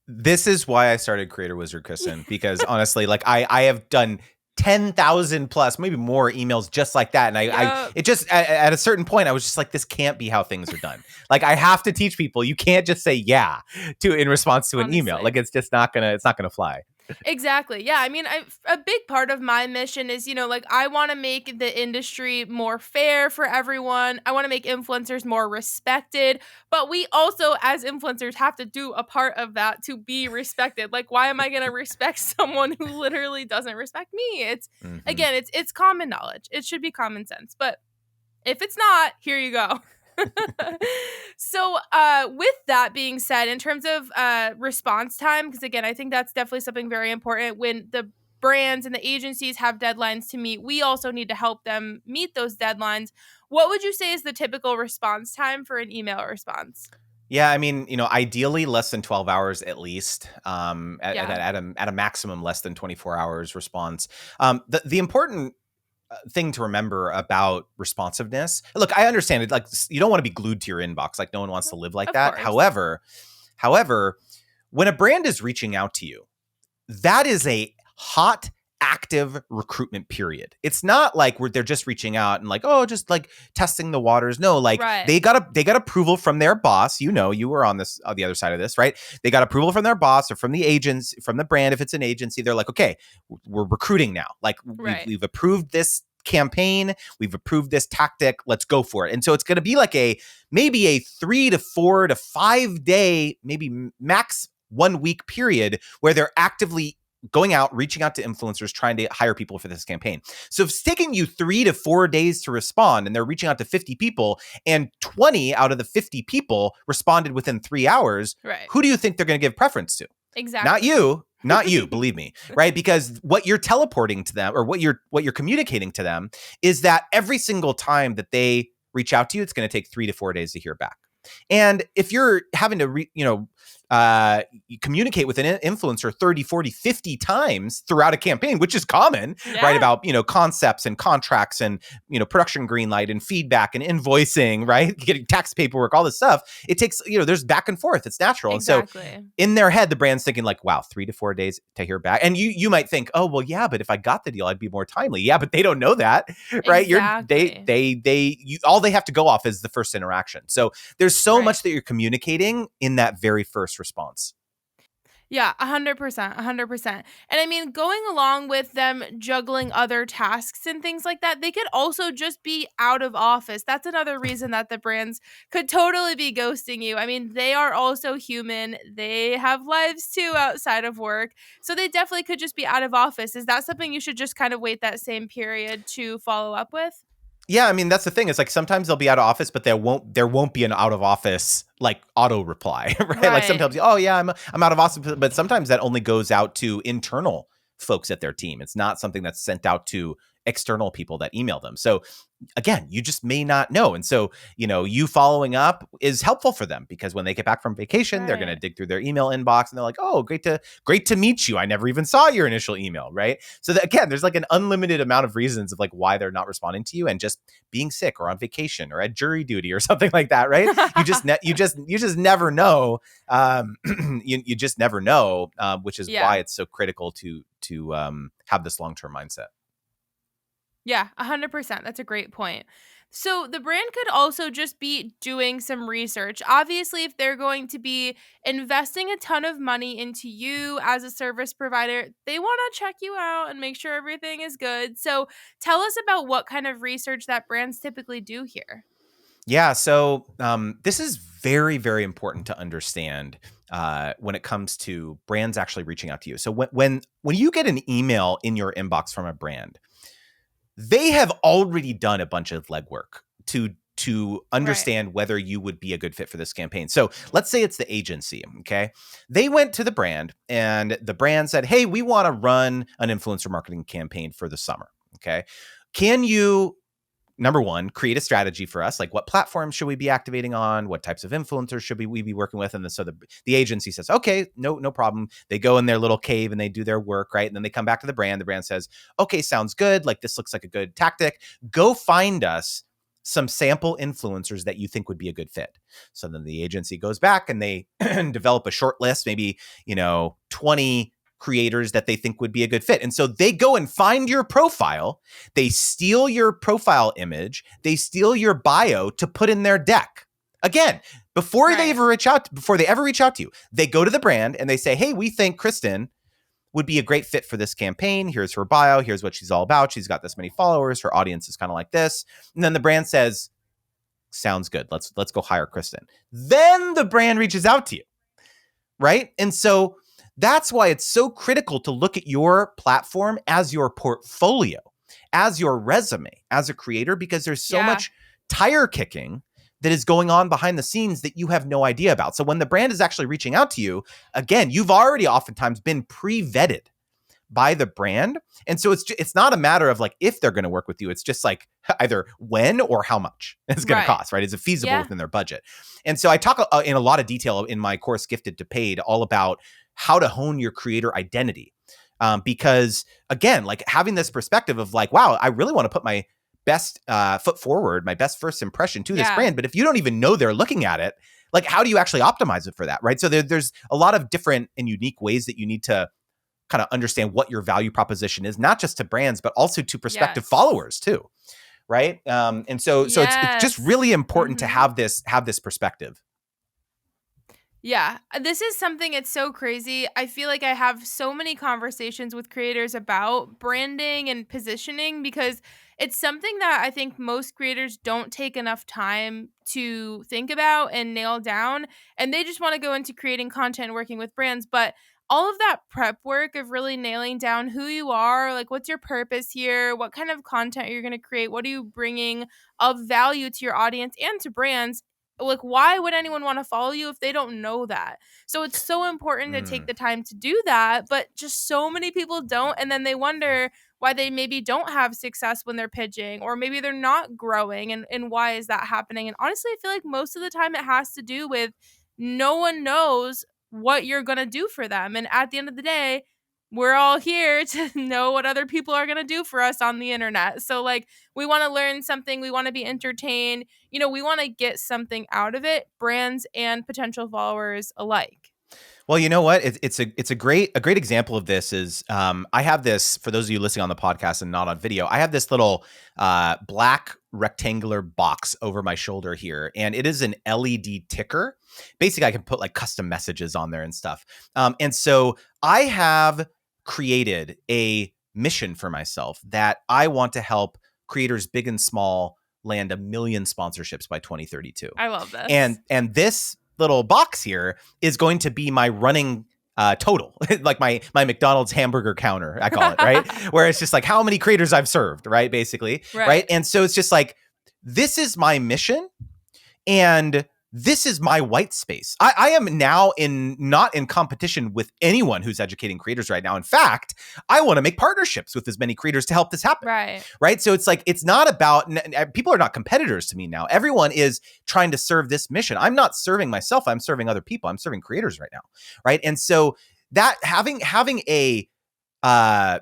This is why I started Creator Wizard, Kristen, because honestly, like I have done 10,000 plus, maybe more emails just like that. And I it just, at a certain point, I was just like, this can't be how things are done. Like I have to teach people, you can't just say yeah in response to an email. Like it's just not gonna fly. Exactly. Yeah. I mean, a big part of my mission is, like I want to make the industry more fair for everyone. I want to make influencers more respected, but we also, as influencers, have to do a part of that to be respected. Like, why am I going to respect someone who literally doesn't respect me? Again, it's common knowledge. It should be common sense. But if it's not, here you go. So with that being said, in terms of response time, because again, I think that's definitely something very important. When the brands and the agencies have deadlines to meet, we also need to help them meet those deadlines. What would you say is the typical response time for an email response? Yeah, I mean, ideally less than 12 hours at least, at a maximum less than 24 hours response. The important thing to remember about responsiveness. Look, I understand it. Like you don't want to be glued to your inbox. Like no one wants to live like that. However, when a brand is reaching out to you, that is a hot, active recruitment period. It's not like where they're just reaching out and like, oh, just like testing the waters. No, like they got approval from their boss. You were on the other side of this, right? They got approval from their boss or from the agents, from the brand. If it's an agency, they're like, okay, we're recruiting now. Like we've approved this campaign, we've approved this tactic, let's go for it. And so it's going to be like maybe a 3 to 4 to 5 day, maybe max 1 week period where they're actively going out, reaching out to influencers, trying to hire people for this campaign. So if it's taking you 3 to 4 days to respond and they're reaching out to 50 people and 20 out of the 50 people responded within 3 hours, who do you think they're going to give preference to? Exactly. Not you, believe me, right? Because what you're teleporting to them or what you're communicating to them is that every single time that they reach out to you, it's going to take 3 to 4 days to hear back. And if you're having to, communicate with an influencer 30, 40, 50 times throughout a campaign, which is common, right? About, concepts and contracts and, production green light and feedback and invoicing, right? Getting tax paperwork, all this stuff. It takes, there's back and forth. It's natural. Exactly. And so in their head, the brand's thinking like, wow, 3 to 4 days to hear back. And you might think, oh, well, yeah, but if I got the deal, I'd be more timely. Yeah, but they don't know that, right? Exactly. All they have to go off is the first interaction. So there's so much that you're communicating in that very first response. Yeah, 100%, 100%. And I mean, going along with them juggling other tasks and things like that, they could also just be out of office. That's another reason that the brands could totally be ghosting you. I mean, they are also human. They have lives too outside of work. So they definitely could just be out of office. Is that something you should just kind of wait that same period to follow up with? Yeah, I mean that's the thing. It's like sometimes they'll be out of office, but there won't be an out of office like auto reply, right? Like Right. sometimes, oh yeah, I'm out of office, but sometimes that only goes out to internal folks at their team. It's not something that's sent out to external people that email them. So again, you just may not know. And so, you following up is helpful for them because when they get back from vacation, they're going to Right. dig through their email inbox and they're like, oh, great to meet you. I never even saw your initial email. Right. So that, again, there's like an unlimited amount of reasons of like why they're not responding to you and just being sick or on vacation or at jury duty or something like that. Right. You just never know. You just never know, which is Yeah. why it's so critical to have this long-term mindset. Yeah, 100%. That's a great point. So the brand could also just be doing some research. Obviously, if they're going to be investing a ton of money into you as a service provider, they want to check you out and make sure everything is good. So tell us about what kind of research that brands typically do here. Yeah, so this is very, very important to understand when it comes to brands actually reaching out to you. So when you get an email in your inbox from a brand, they have already done a bunch of legwork to Right. understand whether you would be a good fit for this campaign. So let's say it's the agency, okay? They went to the brand and the brand said, hey, we want to run an influencer marketing campaign for the summer, okay? Can you, number one, create a strategy for us? Like what platforms should we be activating on? What types of influencers should we be working with? And so the agency says, okay, no problem. They go in their little cave and they do their work, right? And then they come back to the brand. The brand says, okay, sounds good. Like this looks like a good tactic. Go find us some sample influencers that you think would be a good fit. So then the agency goes back and they develop a short list, maybe, 20 creators that they think would be a good fit. And so they go and find your profile, they steal your profile image, they steal your bio to put in their deck. Again, before they Right. ever reach out to you, they go to the brand and they say, hey, we think Kristen would be a great fit for this campaign. Here's her bio. Here's what she's all about. She's got this many followers. Her audience is kind of like this. And then the brand says, sounds good. Let's go hire Kristen. Then the brand reaches out to you, right? And so that's why it's so critical to look at your platform as your portfolio, as your resume, as a creator, because there's so Yeah. much tire kicking that is going on behind the scenes that you have no idea about. So when the brand is actually reaching out to you, again, you've already oftentimes been pre-vetted by the brand. And so it's not a matter of like if they're going to work with you. It's just like either when or how much it's going to Right. cost, right? Is it feasible Yeah. within their budget? And so I talk in a lot of detail in my course, Gifted to Paid, all about how to hone your creator identity. Because again, like having this perspective of like, wow, I really want to put my best foot forward, my best first impression to this Yeah. brand. But if you don't even know they're looking at it, like how do you actually optimize it for that, right? So there's a lot of different and unique ways that you need to kind of understand what your value proposition is, not just to brands, but also to prospective Yes. followers too, right? And so it's just Yes. really important to Mhm. have this perspective. Yeah, this is something, it's so crazy. I feel like I have so many conversations with creators about branding and positioning because it's something that I think most creators don't take enough time to think about and nail down. And they just want to go into creating content and working with brands. But all of that prep work of really nailing down who you are, like what's your purpose here, what kind of content you're going to create, what are you bringing of value to your audience and to brands, like why would anyone want to follow you if they don't know that? So it's so important to take Mm. the time to do that, but just so many people don't, and then they wonder why they maybe don't have success when they're pitching, or maybe they're not growing, and why is that happening? And honestly, I feel like most of the time it has to do with no one knows what you're going to do for them, and at the end of the day, we're all here to know what other people are going to do for us on the internet. So like we want to learn something, we want to be entertained, we want to get something out of it, brands and potential followers alike. Well, you know what? It's a great example of this is I have this, for those of you listening on the podcast and not on video. I have this little black rectangular box over my shoulder here, and it is an LED ticker. Basically, I can put like custom messages on there and stuff. And so I have created a mission for myself that I want to help creators big and small land 1 million sponsorships by 2032. I love this. And this little box here is going to be my running total, like my McDonald's hamburger counter, I call it, right? Where it's just like how many creators I've served, right? Basically, right? And so it's just like, this is my mission, and this is my white space. I am now not in competition with anyone who's educating creators right now. In fact, I want to make partnerships with as many creators to help this happen. Right. So it's like, it's not about, people are not competitors to me now. Everyone is trying to serve this mission. I'm not serving myself. I'm serving other people. I'm serving creators right now. Right. And so that having a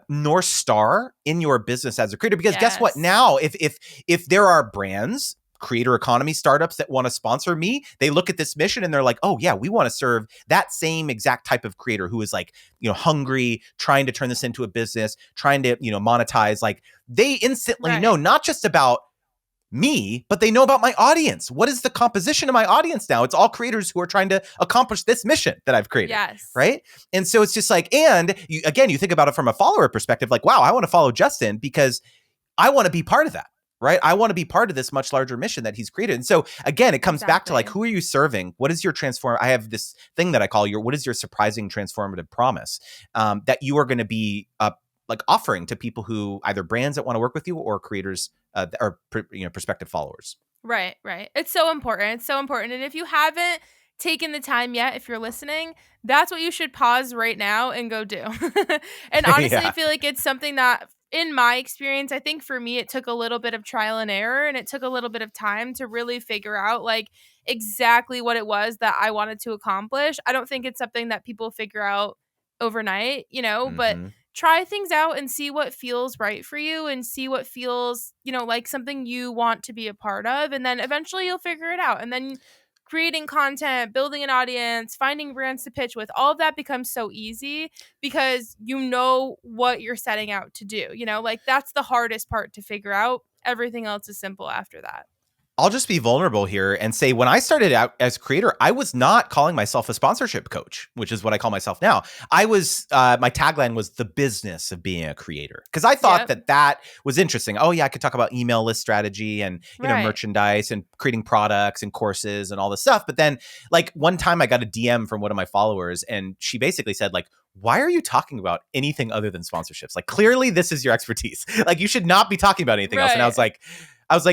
North Star in your business as a creator, because guess what? Now, if there are brands, creator economy startups that want to sponsor me, they look at this mission and they're like, oh yeah, we want to serve that same exact type of creator who is like, hungry, trying to turn this into a business, trying to, monetize. Like, they instantly know not just about me, but they know about my audience. What is the composition of my audience now? It's all creators who are trying to accomplish this mission that I've created. Right. And so it's just like, and you think about it from a follower perspective, like, wow, I want to follow Justin because I want to be part of that. Right. I want to be part of this much larger mission that he's created. And so again, it comes back to like, who are you serving? What is your I have this thing that I call what is your surprising transformative promise that you are going to be like offering to people who either brands that want to work with you or creators or prospective followers. Right. It's so important. It's so important. And if you haven't taken the time yet, if you're listening, that's what you should pause right now and go do. And honestly, I feel like it's something that, in my experience, I think for me, it took a little bit of trial and error, and it took a little bit of time to really figure out like exactly what it was that I wanted to accomplish. I don't think it's something that people figure out overnight, but try things out and see what feels right for you and see what feels, like something you want to be a part of. And then eventually you'll figure it out. And then creating content, building an audience, finding brands to pitch with, all of that becomes so easy because you know what you're setting out to do. Like that's the hardest part to figure out. Everything else is simple after that. I'll just be vulnerable here and say, when I started out as a creator, I was not calling myself a sponsorship coach, which is what I call myself now. I was, my tagline was the business of being a creator, because I thought that was interesting. Oh yeah, I could talk about email list strategy and merchandise and creating products and courses and all this stuff. But then like one time I got a DM from one of my followers, and she basically said like, why are you talking about anything other than sponsorships? Like, clearly this is your expertise. Like, you should not be talking about anything else. And I was like,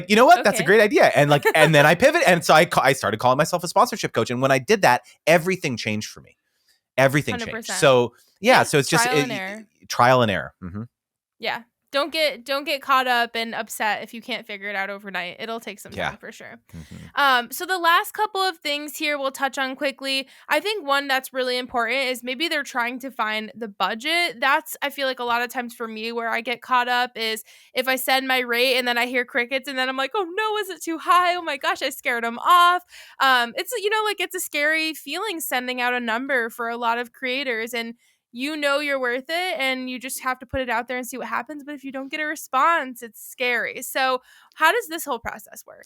you know what? That's a great idea. And like, and then I pivot. And so I started calling myself a sponsorship coach. And when I did that, everything changed for me. Everything 100%. Changed. So yeah. So it's just trial and error. Mm-hmm. Yeah. Don't get caught up and upset if you can't figure it out overnight. It'll take some time for sure. Mm-hmm. So the last couple of things here we'll touch on quickly. I think one that's really important is maybe they're trying to find the budget. That's, I feel like a lot of times for me where I get caught up is if I send my rate and then I hear crickets and then I'm like, oh no, is it too high? Oh my gosh, I scared them off. It's, like it's a scary feeling sending out a number for a lot of creators, and you're worth it and you just have to put it out there and see what happens. But if you don't get a response, it's scary. So how does this whole process work?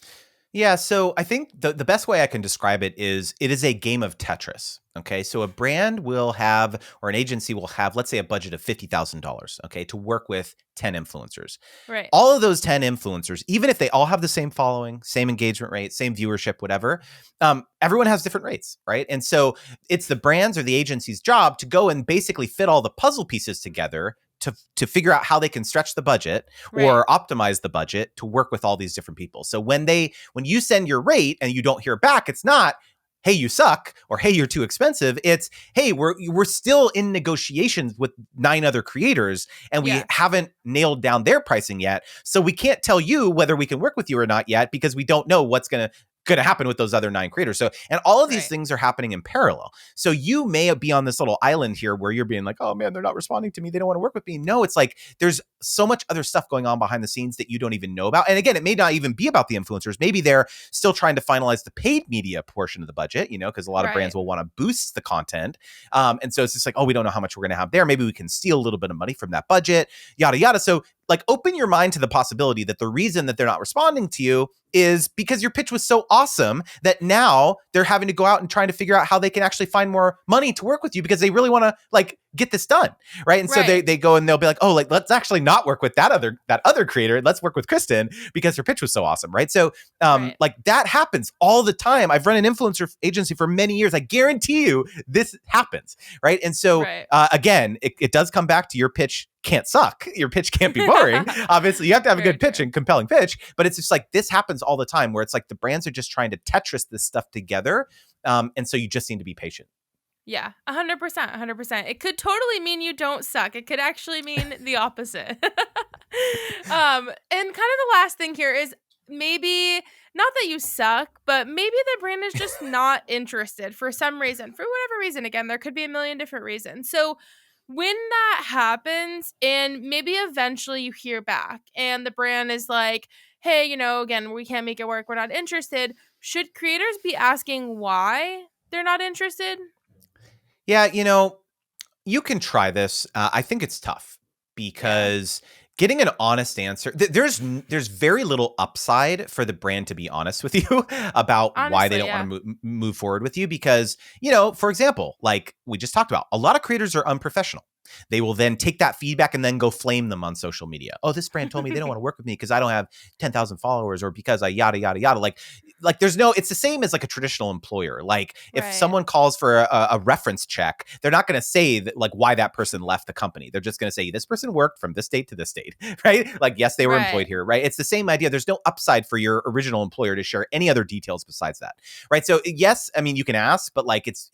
Yeah, so I think the best way I can describe it is a game of Tetris. Okay, so a brand will have, or an agency will have, let's say, a budget of $50,000, okay, to work with 10 influencers. Right. All of those 10 influencers, even if they all have the same following, same engagement rate, same viewership, whatever, everyone has different rates, right? And so it's the brand's or the agency's job to go and basically fit all the puzzle pieces together to figure out how they can stretch the budget or optimize the budget to work with all these different people. So when you send your rate and you don't hear back, it's not, hey, you suck, or hey, you're too expensive. It's, hey, we're still in negotiations with 9 other creators and we haven't nailed down their pricing yet. So we can't tell you whether we can work with you or not yet because we don't know what's going to happen with those other 9 creators. So, and all of these things are happening in parallel. So you may be on this little island here where you're being like, oh man, they're not responding to me. They don't want to work with me. No, it's like, there's so much other stuff going on behind the scenes that you don't even know about. And again, it may not even be about the influencers. Maybe they're still trying to finalize the paid media portion of the budget, because a lot of brands will want to boost the content. And so it's just like, oh, we don't know how much we're going to have there. Maybe we can steal a little bit of money from that budget, yada, yada. So like open your mind to the possibility that the reason that they're not responding to you is because your pitch was so awesome that now they're having to go out and trying to figure out how they can actually find more money to work with you because they really want to like get this done, right? And so they go and they'll be like, oh, like let's actually not work with that other creator. Let's work with Kristen because her pitch was so awesome, right? So like that happens all the time. I've run an influencer agency for many years. I guarantee you this happens, right? And so again, it does come back to your pitch can't suck. Your pitch can't be boring. Obviously, you have to have a good pitch and compelling pitch, but it's just like this happens all the time where it's like the brands are just trying to Tetris this stuff together. And so you just need to be patient. Yeah, 100%, 100%. It could totally mean you don't suck. It could actually mean the opposite. And kind of the last thing here is maybe not that you suck, but maybe the brand is just not interested for some reason, for whatever reason. Again, there could be a million different reasons. So when that happens and maybe eventually you hear back and the brand is like, hey, again, we can't make it work. We're not interested. Should creators be asking why they're not interested? Yeah, you can try this. I think it's tough because getting an honest answer, there's very little upside for the brand to be honest with you about why they don't want to move forward with you because, for example, like we just talked about, a lot of creators are unprofessional. They will then take that feedback and then go flame them on social media. Oh, this brand told me they don't want to work with me because I don't have 10,000 followers or because I yada, yada, yada. Like there's it's the same as like a traditional employer. Like if someone calls for a reference check, they're not going to say that, like why that person left the company. They're just going to say this person worked from this date to this date, right? Like, yes, they were employed here, right? It's the same idea. There's no upside for your original employer to share any other details besides that, right? So yes, I mean, you can ask, but like it's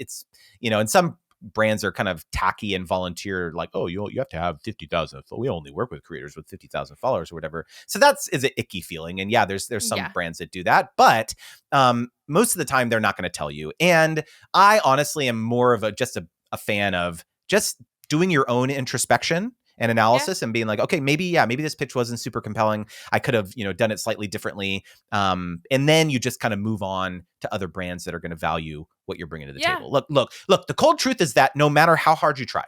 and some brands are kind of tacky and volunteer like, oh, you have to have 50,000. We only work with creators with 50,000 followers or whatever. So is an icky feeling. And yeah, there's some brands that do that, but most of the time they're not going to tell you. And I honestly am more of just a fan of just doing your own introspection and analysis and being like, okay, maybe this pitch wasn't super compelling. I could have, done it slightly differently. And then you just kind of move on to other brands that are going to value what you're bringing to the table. Look, the cold truth is that no matter how hard you try,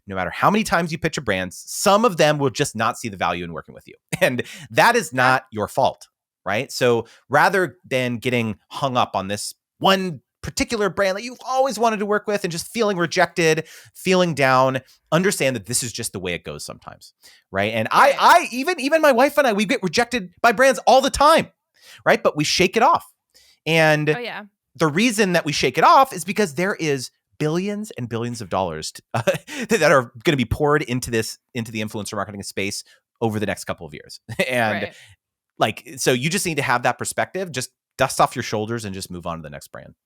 no matter how many times you pitch a brand, some of them will just not see the value in working with you. And that is not your fault, right? So rather than getting hung up on this one particular brand that you've always wanted to work with and just feeling rejected, feeling down, understand that this is just the way it goes sometimes, right? And I even my wife and I, we get rejected by brands all the time, right? But we shake it off. And the reason that we shake it off is because there is billions and billions of dollars that are going to be poured into the influencer marketing space over the next couple of years. And so you just need to have that perspective, just dust off your shoulders and just move on to the next brand.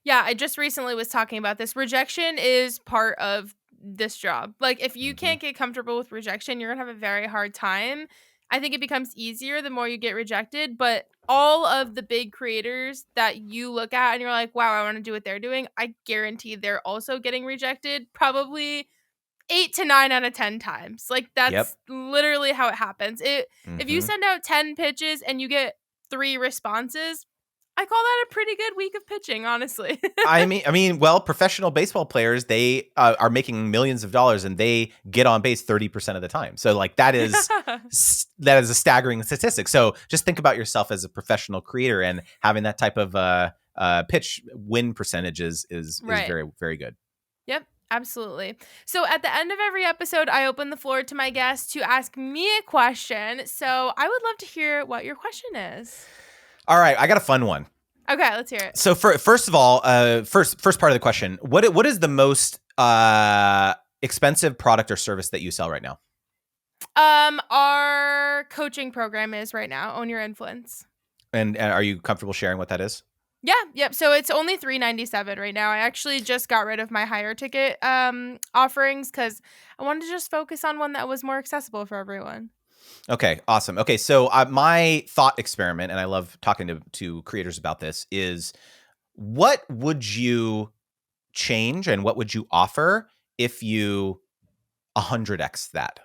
Yeah, I just recently was talking about this. Rejection is part of this job. Like, if you can't get comfortable with rejection, you're going to have a very hard time. I think it becomes easier the more you get rejected. But all of the big creators that you look at and you're like, wow, I want to do what they're doing, I guarantee they're also getting rejected probably 8 to 9 out of 10 times. Like, that's literally how it happens. If you send out 10 pitches and you get 3 responses, I call that a pretty good week of pitching, honestly. I mean, well, professional baseball players, they are making millions of dollars and they get on base 30% of the time. So like that is a staggering statistic. So just think about yourself as a professional creator and having that type of pitch win percentages is very, very good. Yep. Absolutely. So at the end of every episode, I open the floor to my guests to ask me a question. So I would love to hear what your question is. All right, I got a fun one. Okay, let's hear it. So first of all, first part of the question, what is the most expensive product or service that you sell right now? Our coaching program is right now, Own Your Influence. And are you comfortable sharing what that is? Yeah, yep. So it's only $397 right now. I actually just got rid of my higher ticket offerings because I wanted to just focus on one that was more accessible for everyone. Okay, awesome. Okay, so my thought experiment, and I love talking to creators about this, is what would you change and what would you offer if you 100x that?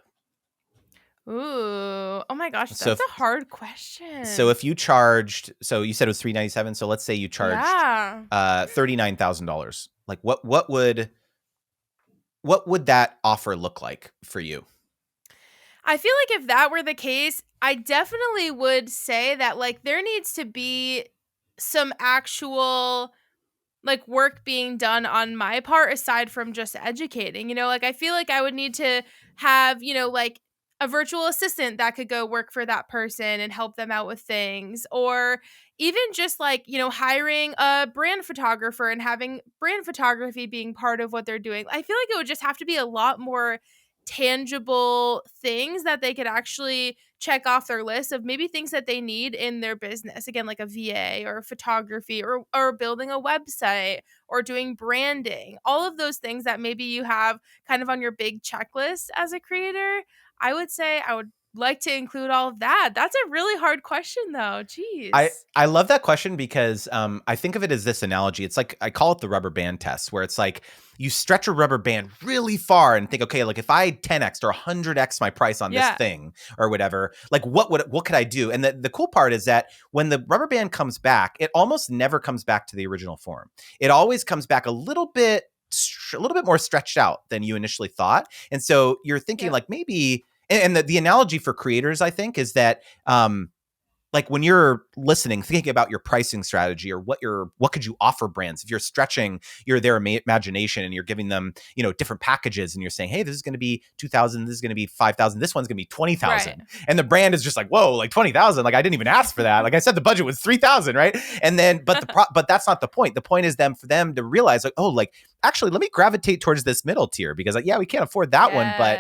Ooh, oh my gosh, that's a hard question. So if you charged, so you said it was $397, so let's say you charged $39,000. Like what would that offer look like for you? I feel like if that were the case, I definitely would say that like there needs to be some actual like work being done on my part aside from just educating. Like I feel like I would need to have, like a virtual assistant that could go work for that person and help them out with things, or even just like, hiring a brand photographer and having brand photography being part of what they're doing. I feel like it would just have to be a lot more tangible things that they could actually check off their list of maybe things that they need in their business. Again, like a VA or photography or building a website or doing branding. All of those things that maybe you have kind of on your big checklist as a creator. I would say I would like to include all of that. That's a really hard question though. I Jeez. I love that question because I think of it as this analogy. It's like I call it the rubber band test, where it's like you stretch a rubber band really far and think, okay, like if I 10x or 100x my price on this Yeah. thing or whatever, like what could I do? And the cool part is that when the rubber band comes back, it almost never comes back to the original form. It always comes back a little bit more stretched out than you initially thought. And so you're thinking Yep. like maybe, and the analogy for creators, I think, is that like when you're listening, thinking about your pricing strategy or what could you offer brands, if you're stretching their imagination and you're giving them, different packages and you're saying, hey, this is going to be 2,000, this is going to be 5,000, this one's going to be 20,000. Right. And the brand is just like, whoa, like 20,000. Like I didn't even ask for that. Like I said, the budget was 3,000. Right. And then, but that's not the point. The point is for them to realize like, oh, like actually let me gravitate towards this middle tier because like, yeah, we can't afford that one, but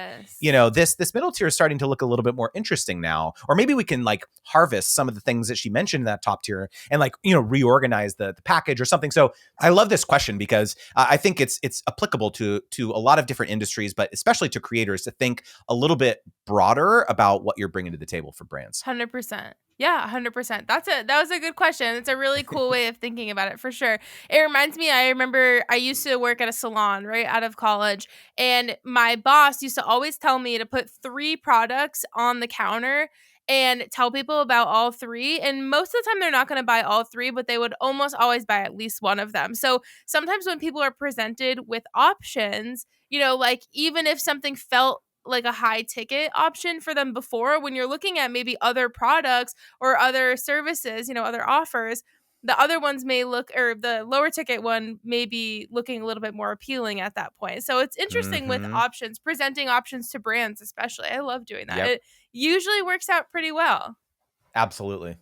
this middle tier is starting to look a little bit more interesting now. Or maybe we can like harvest some of the things that she mentioned in that top tier and like, reorganize the package or something. So I love this question because I think it's applicable to a lot of different industries, but especially to creators to think a little bit broader about what you're bringing to the table for brands. 100%. Yeah, 100%. That was a good question. It's a really cool way of thinking about it for sure. It reminds me, I remember I used to work at a salon right out of college, and my boss used to always tell me to put 3 products on the counter and tell people about all 3. And most of the time they're not going to buy all 3, but they would almost always buy at least one of them. So sometimes when people are presented with options, like even if something felt like a high ticket option for them before, when you're looking at maybe other products or other services, other offers, the other ones may look, or the lower ticket one may be looking a little bit more appealing at that point. So it's interesting with Mm-hmm. options, presenting options to brands, especially. I love doing that. Yep. It usually works out pretty well. Absolutely.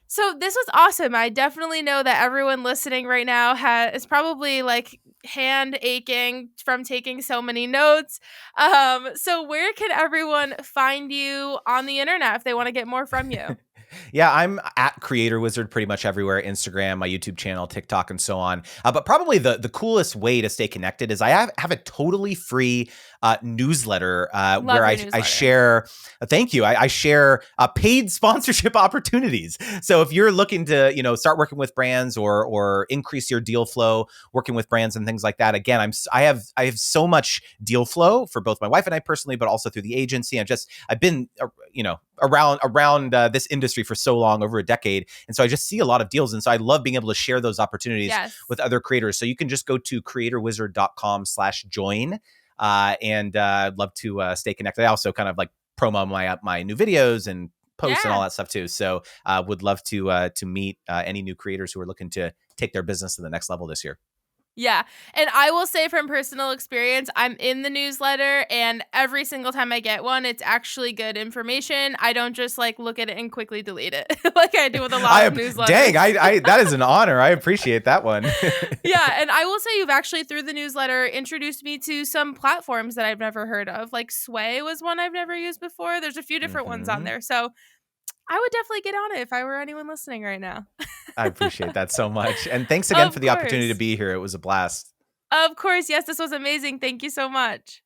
So this was awesome. I definitely know that everyone listening right now is probably like hand aching from taking so many notes. So where can everyone find you on the internet if they want to get more from you? Yeah, I'm at Creator Wizard pretty much everywhere: Instagram, my YouTube channel, TikTok, and so on. But probably the coolest way to stay connected is I have a totally free newsletter where I share. Thank you. I share paid sponsorship opportunities. So if you're looking to start working with brands or increase your deal flow, working with brands and things like that. Again, I have so much deal flow for both my wife and I personally, but also through the agency. I've been around this industry for so long, over a decade. And so I just see a lot of deals. And so I love being able to share those opportunities with other creators. So you can just go to creatorwizard.com/join. And I'd love to stay connected. I also kind of like promo my new videos and posts and all that stuff too. So would love to meet any new creators who are looking to take their business to the next level this year. Yeah. And I will say from personal experience, I'm in the newsletter, and every single time I get one, it's actually good information. I don't just like look at it and quickly delete it like I do with a lot of newsletters. Dang, I that is an honor. I appreciate that one. Yeah. And I will say you've actually, through the newsletter, introduced me to some platforms that I've never heard of. Like Sway was one I've never used before. There's a few different ones on there. So I would definitely get on it if I were anyone listening right now. I appreciate that so much. And thanks again for the opportunity to be here. It was a blast. Of course. Yes, this was amazing. Thank you so much.